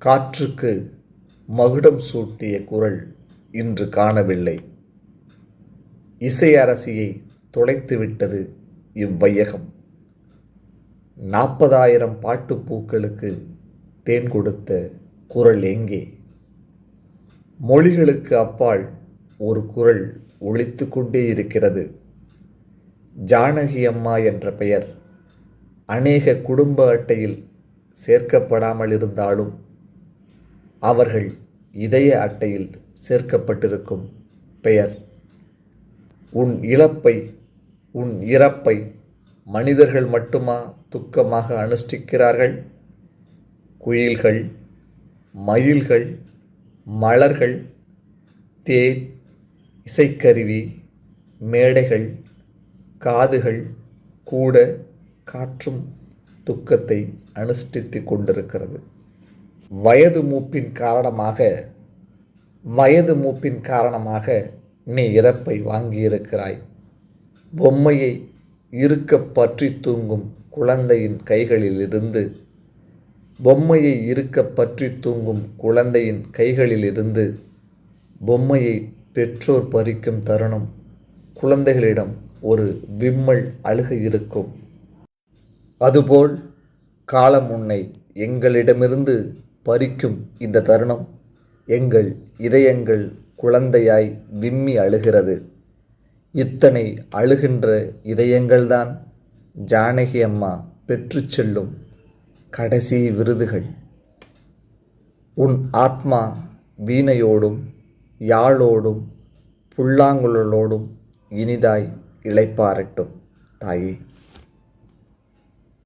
காற்றுக்கு மகுடம் சூட்டிய குரல் இன்று காணவில்லை. இசையரசியை தொலைத்துவிட்டது இவ்வையகம். 40,000 பாட்டுப்பூக்களுக்கு தேன் கொடுத்த குரல் எங்கே? மொழிகளுக்கு அப்பால் ஒரு குரல் ஒலித்து கொண்டே இருக்கிறது. ஜானகி அம்மா என்ற பெயர் அநேக குடும்ப அட்டையில் சேர்க்கப்படாமல் இருந்தாலும் அவர்கள் இதய அட்டையில் சேர்க்கப்பட்டிருக்கும் பெயர். உன் இழப்பை, உன் இறப்பை மனிதர்கள் மட்டுமா துக்கமாக அனுஷ்டிக்கிறார்கள்? குயில்கள், மயில்கள், மலர்கள், தேன், இசைக்கருவி, மேடைகள், காதுகள் கூட காற்றும் துக்கத்தை அனுஷ்டித்து கொண்டிருக்கிறது. வயது மூப்பின் காரணமாக நீ இறப்பை வாங்கியிருக்கிறாய். பொம்மையை இருக்க பற்றி தூங்கும் குழந்தையின் கைகளிலிருந்து பொம்மையை பெற்றோர் பறிக்கும் தருணம் குழந்தைகளிடம் ஒரு விம்மல் அழுகை இருக்கும். அதுபோல் காலம் உன்னை எங்களிடமிருந்து பறிக்கும் இந்த தருணம் எங்கள் இதயங்கள் குழந்தையாய் விம்மி அழுகிறது. இத்தனை அழுகின்ற இதயங்கள்தான் ஜானகி அம்மா பெற்று செல்லும் கடைசி விருதுகள். உன் ஆத்மா வீணையோடும் யாழோடும் புல்லாங்குழலோடும் இனிதாய் இளைப்பாறட்டும் தாயே.